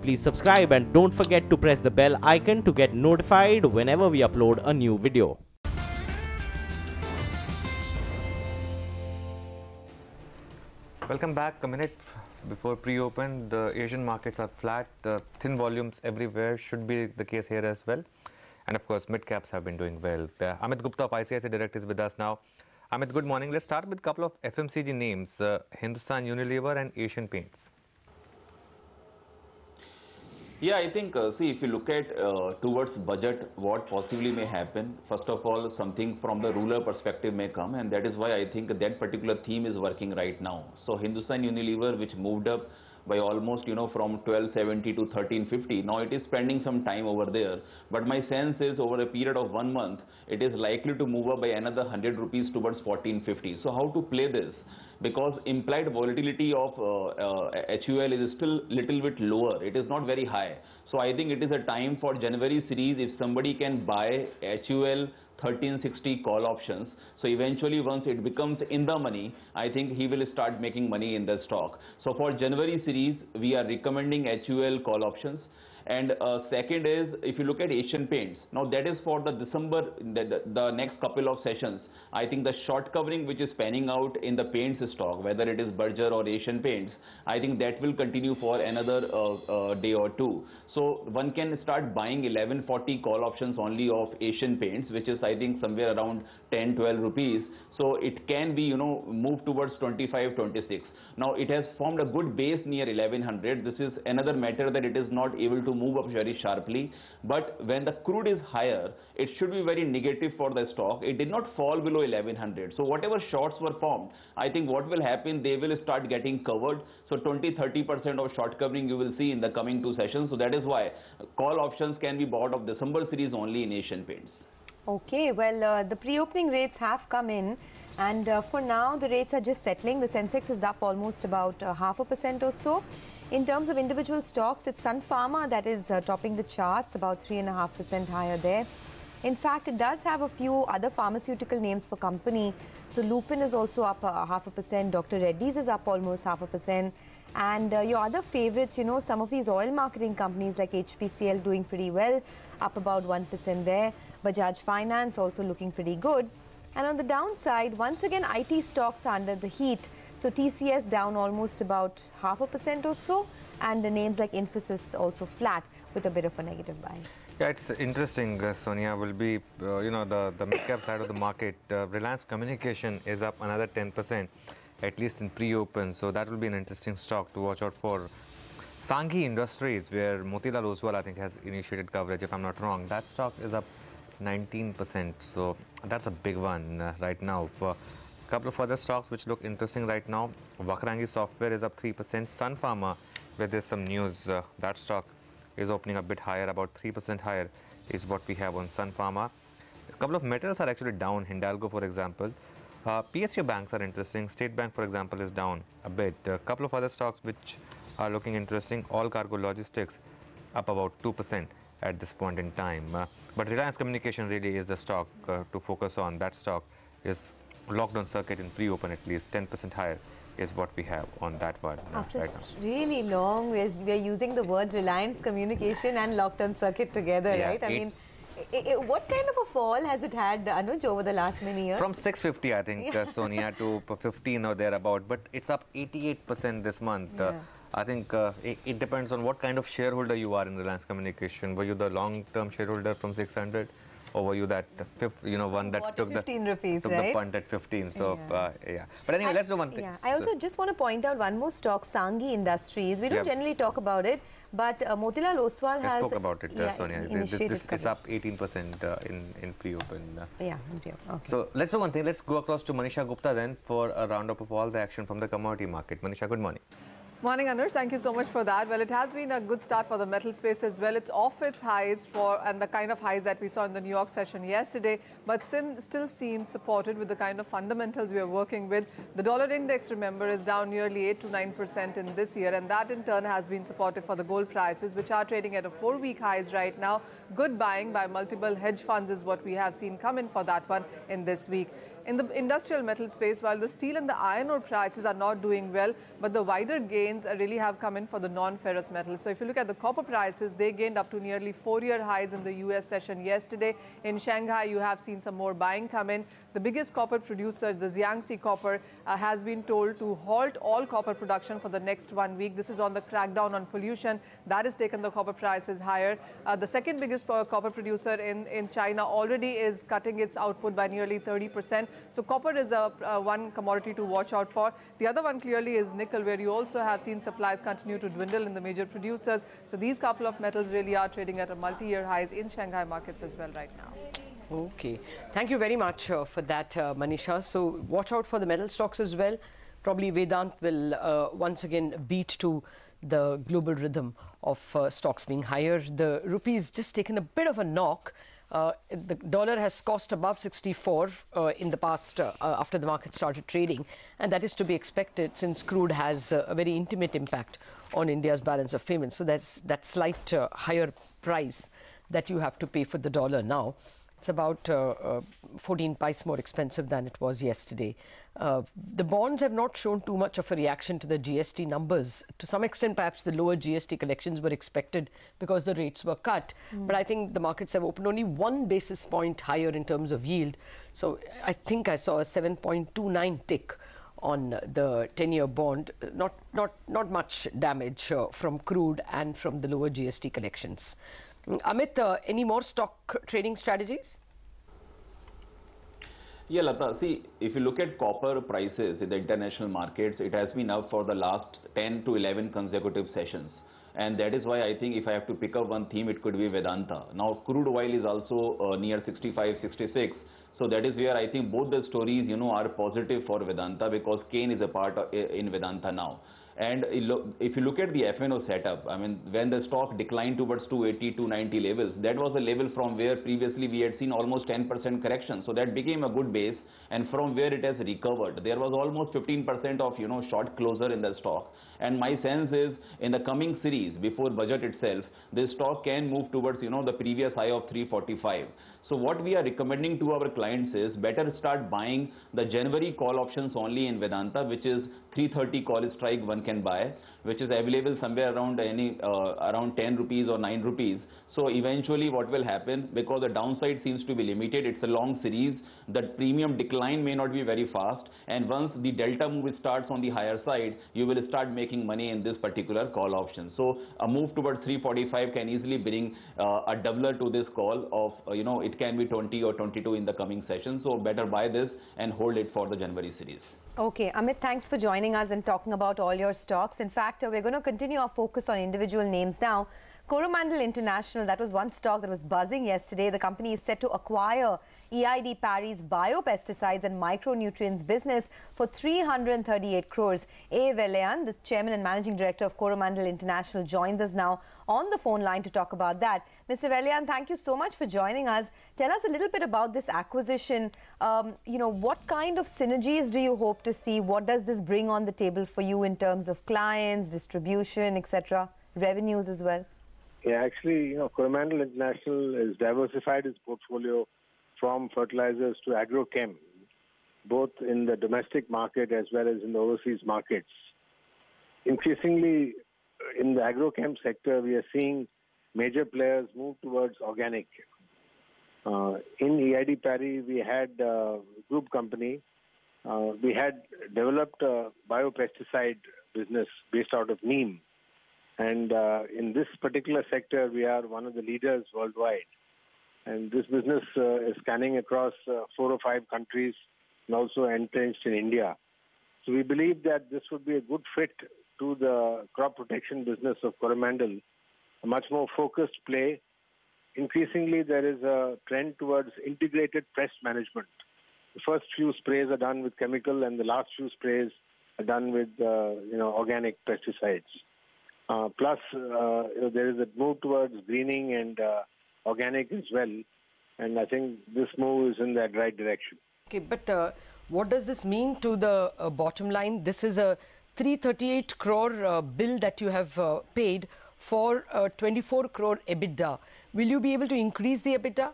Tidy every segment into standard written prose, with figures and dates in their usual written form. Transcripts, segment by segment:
Please subscribe and don't forget to press the bell icon to get notified whenever we upload a new video. Welcome back. A minute before pre-open, the Asian markets are flat. Thin volumes everywhere, should be the case here as well. And of course, mid-caps have been doing well. Amit Gupta of ICICI Direct is with us now. Amit, good morning. Let's start with a couple of FMCG names, Hindustan Unilever and Asian Paints. Yeah, I think, see, if you look at towards budget, what possibly may happen, first of all, something from the ruler perspective may come, and that is why I think that particular theme is working right now. So Hindustan Unilever, which moved up by almost, from 1270 to 1350. Now it is spending some time over there. But my sense is over a period of 1 month, it is likely to move up by another 100 rupees towards 1450. So how to play this? Because implied volatility of HUL is still little bit lower. It is not very high. So I think it is a time for January series. If somebody can buy HUL 1360 call options, so eventually once it becomes in the money, I think he will start making money in the stock. So for January series, we are recommending HUL call options. And second is, if you look at Asian Paints, now that is for the December, the next couple of sessions. I think the short covering which is panning out in the paints stock, whether it is Berger or Asian Paints, I think that will continue for another day or two. So one can start buying 1140 call options only of Asian Paints, which is I think somewhere around 10-12 rupees. So it can be, move towards 25-26. Now it has formed a good base near 1100. This is another matter that it is not able to move up very sharply, but when the crude is higher, it should be very negative for the stock. It did not fall below 1100. So whatever shorts were formed, I think what will happen, they will start getting covered. So 20-30% of short covering you will see in the coming two sessions. So that is why call options can be bought of December series only in Asian Paints. Okay, well, the pre-opening rates have come in, and for now the rates are just settling. The Sensex is up almost about 0.5% or so. In terms of individual stocks, it's Sun Pharma that is topping the charts, about 3.5% higher there. In fact, it does have a few other pharmaceutical names for company. So Lupin is also up 0.5%, Dr. Reddy's is up almost 0.5%. And your other favorites, some of these oil marketing companies like HPCL doing pretty well, up about 1% there. Bajaj Finance also looking pretty good. And on the downside, once again, IT stocks are under the heat. So TCS down almost about 0.5% or so, and the names like Infosys also flat with a bit of a negative bias. Yeah, it's interesting, Sonia, will be, the mid-cap side of the market. Reliance Communication is up another 10%, at least in pre-open. So that will be an interesting stock to watch out for. Sanghi Industries, where Motilal Oswal, I think, has initiated coverage, if I'm not wrong. That stock is up 19%. So that's a big one right now. For a couple of other stocks which look interesting right now, Vakrangi Software is up 3%. Sun Pharma, where there's some news, that stock is opening a bit higher, about 3% higher is what we have on Sun Pharma. A couple of metals are actually down, Hindalco for example. PSU banks are interesting. State Bank for example is down a bit. A couple of other stocks which are looking interesting, All Cargo Logistics up about 2% at this point in time. But Reliance Communication really is the stock to focus on. That stock is locked on circuit in pre-open, at least 10% higher is what we have on that one. After right really long, we're using the words Reliance Communication and locked on circuit together, yeah, right? I mean, what kind of a fall has it had, Anuj, over the last many years? From 650, I think, Yeah. Sonia, to 15 or thereabout, but it's up 88% this month. Yeah. I think it depends on what kind of shareholder you are in Reliance Communication. Were you the long-term shareholder from 600? Or were you that one that took 15 rupees, the right? punt at 15? So yeah. But anyway, let's do one thing. Yeah, I also just want to point out one more stock, Sanghi Industries. We don't generally talk about it, but Motilal Oswal has. I spoke about it, Sonia. It's up 18% in pre-open. Yeah, okay. So let's do one thing. Let's go across to Manisha Gupta then for a roundup of all the action from the commodity market. Manisha, good morning. Morning, Anuj. Thank you so much for that. Well, it has been a good start for the metal space as well. It's off its highs and the kind of highs that we saw in the New York session yesterday, but still seems supported with the kind of fundamentals we are working with. The dollar index, remember, is down nearly 8 to 9% in this year, and that in turn has been supportive for the gold prices, which are trading at a 4-week highs right now. Good buying by multiple hedge funds is what we have seen come in for that one in this week. In the industrial metal space, while the steel and the iron ore prices are not doing well, but the wider gains really have come in for the non-ferrous metals. So if you look at the copper prices, they gained up to nearly 4-year highs in the US session yesterday. In Shanghai, you have seen some more buying come in. The biggest copper producer, the Jiangxi Copper, has been told to halt all copper production for the next 1 week. This is on the crackdown on pollution. That has taken the copper prices higher. The second biggest copper producer in China already is cutting its output by nearly 30%. So copper is one commodity to watch out for. The other one clearly is nickel, where you also have seen supplies continue to dwindle in the major producers. So these couple of metals really are trading at a multi-year highs in Shanghai markets as well right now. Okay. Thank you very much for that, Manisha. So watch out for the metal stocks as well. Probably Vedant will once again beat to the global rhythm of stocks being higher. The rupee's just taken a bit of a knock. The dollar has cost above 64 in the past after the market started trading, and that is to be expected since crude has a very intimate impact on India's balance of payments. So that's that slight higher price that you have to pay for the dollar now. It's about 14 pice more expensive than it was yesterday. The bonds have not shown too much of a reaction to the GST numbers. To some extent, perhaps the lower GST collections were expected because the rates were cut. But I think the markets have opened only 1 basis point higher in terms of yield. So I think I saw a 7.29 tick on the 10-year bond. Not much damage from crude and from the lower GST collections. Amit, any more stock trading strategies? Yeah, Lata, see, if you look at copper prices in the international markets, it has been up for the last 10 to 11 consecutive sessions. And that is why I think if I have to pick up one theme, it could be Vedanta. Now, crude oil is also near 65, 66. So that is where I think both the stories, are positive for Vedanta, because Kane is a part of, in Vedanta now. And if you look at the FNO setup, I mean, when the stock declined towards 280, 290 levels, that was the level from where previously we had seen almost 10% correction. So that became a good base, and from where it has recovered, there was almost 15% of, short closer in the stock. And my sense is in the coming series, before budget itself, this stock can move towards, the previous high of 345. So what we are recommending to our clients is better start buying the January call options only in Vedanta, which is 330 call strike one can buy, which is available somewhere around around 10 rupees or 9 rupees. So eventually what will happen, because the downside seems to be limited, it's a long series, the premium decline may not be very fast, and once the delta move starts on the higher side, you will start making money in this particular call option. So a move towards 345 can easily bring a doubler to this call of, it can be 20 or 22 in the coming session. So better buy this and hold it for the January series. Okay, Amit, thanks for joining us and talking about all your stocks. In fact, we're going to continue our focus on individual names now. Coromandel International, that was one stock that was buzzing yesterday. The company is set to acquire EID Parry's biopesticides and micronutrients business for 338 crores. A. Velayan, the chairman and managing director of Coromandel International, joins us now on the phone line to talk about that. Mr. Velayan, thank you so much for joining us. Tell us a little bit about this acquisition. What kind of synergies do you hope to see? What does this bring on the table for you in terms of clients, distribution, etc., revenues as well? Yeah, actually, Coromandel International has diversified its portfolio from fertilizers to agrochem, both in the domestic market as well as in the overseas markets. Increasingly, in the agrochem sector, we are seeing major players move towards organic. In EID Parry, we had a group company. We had developed a biopesticide business based out of Neem. And in this particular sector, we are one of the leaders worldwide. And this business is scanning across 4 or 5 countries and also entrenched in India. So we believe that this would be a good fit to the crop protection business of Coromandel, a much more focused play. Increasingly, there is a trend towards integrated pest management. The first few sprays are done with chemical, and the last few sprays are done with organic pesticides. Plus, there is a move towards greening and organic as well, and I think this move is in that right direction. Okay, but what does this mean to the bottom line? This is a 338 crore bill that you have paid for 24 crore EBITDA. Will you be able to increase the EBITDA?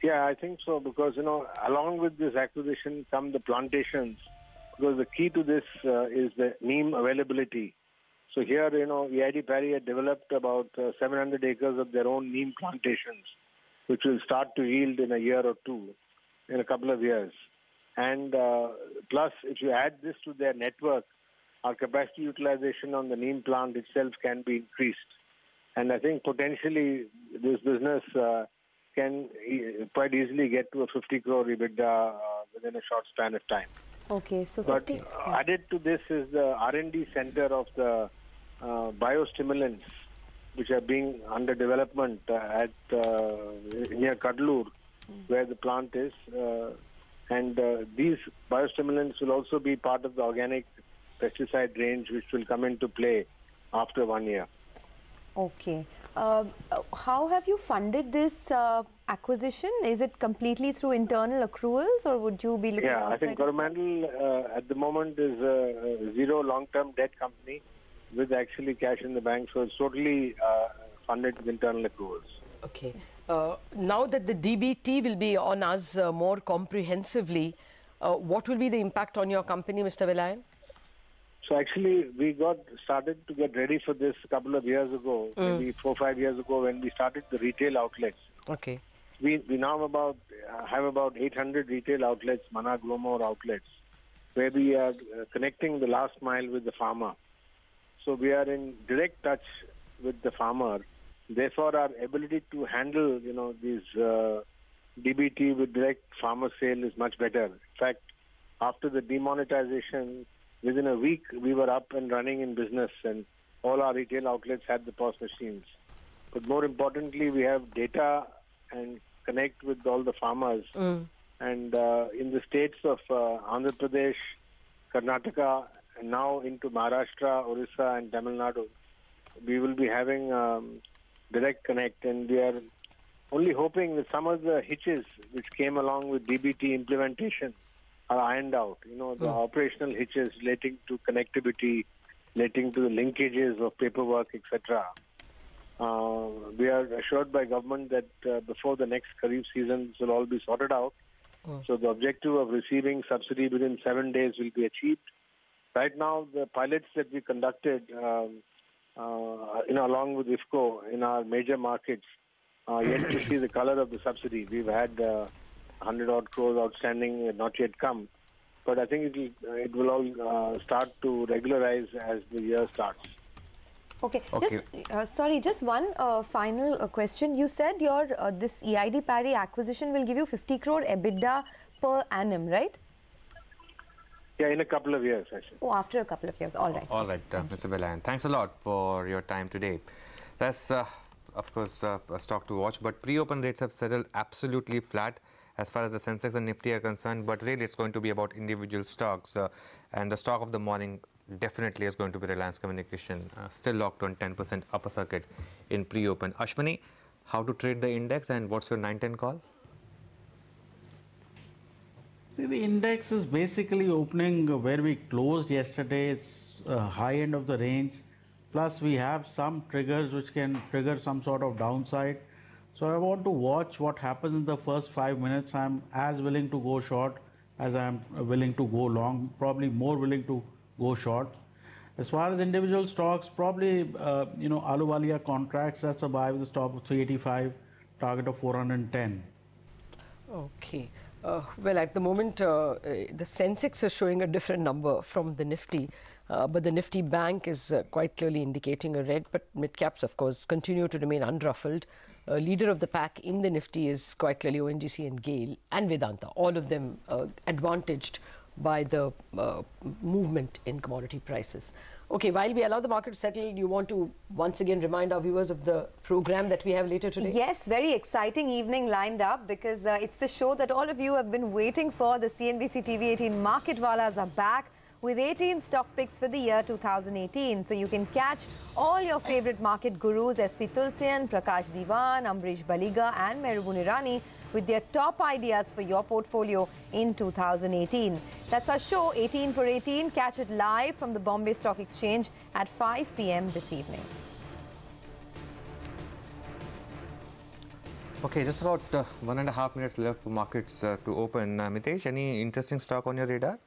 Yeah, I think so, because, along with this acquisition come the plantations, because the key to this is the neem availability. So here, EID Parry had developed about 700 acres of their own neem plantations, which will start to yield in a year or two, in a couple of years. And plus, if you add this to their network, our capacity utilization on the neem plant itself can be increased. And I think potentially this business can quite easily get to a 50 crore EBITDA within a short span of time. Okay, so But 50. added to this is the R&D center of the biostimulants, which are being under development at near Kadlur, where the plant is. And these biostimulants will also be part of the organic pesticide range, which will come into play after 1 year. Okay. How have you funded this acquisition? Is it completely through internal accruals, or would you be looking outside? Yeah, I think Coromandel at the moment is a zero long-term debt company with actually cash in the bank, so it's totally funded with internal accruals. Okay. Now that the DBT will be on us more comprehensively, what will be the impact on your company, Mr. Velayan? So actually, we got started to get ready for this a couple of years ago, maybe 4 or 5 years ago, when we started the retail outlets. Okay. We now have about 800 retail outlets, Mana Glomor outlets, where we are connecting the last mile with the farmer. So we are in direct touch with the farmer. Therefore, our ability to handle, these DBT with direct farmer sale is much better. In fact, after the demonetization, within a week, we were up and running in business, and all our retail outlets had the POS machines. But more importantly, we have data and connect with all the farmers. And in the states of Andhra Pradesh, Karnataka, and now into Maharashtra, Orissa, and Tamil Nadu, we will be having direct connect. And we are only hoping that some of the hitches which came along with DBT implementation are ironed out. The operational hitches relating to connectivity, relating to the linkages of paperwork, etc. We are assured by government that before the next Kharif season, this will all be sorted out. So the objective of receiving subsidy within 7 days will be achieved. Right now, the pilots that we conducted, along with IFCO in our major markets, yet to see the color of the subsidy. We've had 100 odd crores outstanding, not yet come. But I think it will all start to regularize as the year starts. Okay. Just one final question. You said your this EID Parry acquisition will give you 50 crore EBITDA per annum, right? Yeah, in a couple of years, actually. Oh, after a couple of years. All right. All right, Mr. Velayan. Thanks a lot for your time today. That's, of course, a stock to watch. But pre-open rates have settled absolutely flat as far as the Sensex and Nifty are concerned. But really, it's going to be about individual stocks. And the stock of the morning definitely is going to be Reliance Communication, still locked on 10% upper circuit in pre-open. Ashwini, how to trade the index and what's your 9-10 call? See, the index is basically opening where we closed yesterday. It's high end of the range. Plus, we have some triggers which can trigger some sort of downside. So I want to watch what happens in the first 5 minutes. I'm as willing to go short as I'm willing to go long, probably more willing to go short. As far as individual stocks, probably, Ahluwalia contracts, that's a buy with a stop of 385, target of 410. Okay. Well, at the moment, the Sensex is showing a different number from the Nifty, but the Nifty Bank is quite clearly indicating a red, but mid-caps, of course, continue to remain unruffled. Leader of the pack in the Nifty is quite clearly ONGC and GAIL and Vedanta, all of them advantaged by the movement in commodity prices. Okay, while we allow the market to settle, you want to once again remind our viewers of the program that we have later today? Yes, very exciting evening lined up because it's the show that all of you have been waiting for. The CNBC-TV18 Market Wallas are back with 18 stock picks for the year 2018. So you can catch all your favorite market gurus, SP Tulsian, Prakash Diwan, Ambrish Baliga and Mehrabun Irani with their top ideas for your portfolio in 2018. That's our show, 18 for 18. Catch it live from the Bombay Stock Exchange at 5 p.m. this evening. Okay, just about 1.5 minutes left for markets to open. Mitesh, any interesting stock on your radar?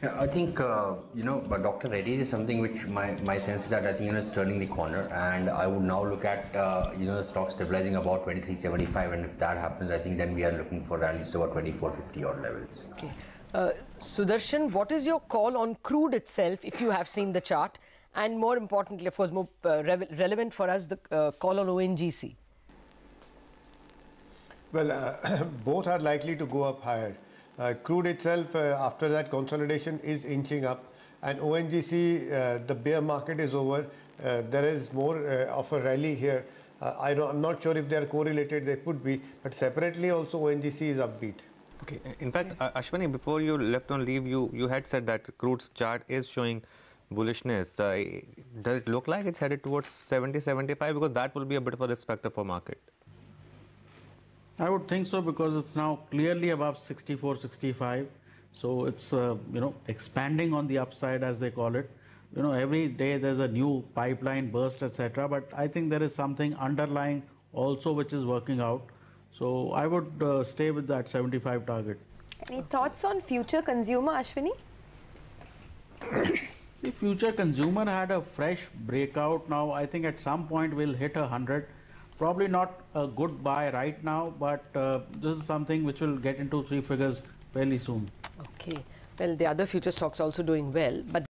Yeah, I think, but Dr. Reddy's is something which my sense is that I think, it's turning the corner, and I would now look at, the stock stabilizing about 23.75, and if that happens, I think then we are looking for at least about 24.50 odd levels. Okay. Sudarshan, what is your call on crude itself, if you have seen the chart? And more importantly, of course, more relevant for us, the call on ONGC. Well, both are likely to go up higher. Crude itself, after that consolidation, is inching up, and ONGC, the bear market is over. There is more of a rally here. I'm not sure if they are correlated. They could be, but separately also ONGC is upbeat. Okay. In fact, Ashwani, before you left on leave, you had said that crude's chart is showing bullishness. Does it look like it's headed towards 70-75? Because that will be a bit of a risk factor for market. I would think so, because it's now clearly above 64-65. So it's expanding on the upside, as they call it. Every day there's a new pipeline burst, etc. But I think there is something underlying also which is working out. So I would stay with that 75 target. Any thoughts on future consumer, Ashwini? The future consumer had a fresh breakout. Now I think at some point we'll hit 100. Probably not a good buy right now, but this is something which will get into 3 figures fairly soon. Okay. Well, the other future stocks also doing well, but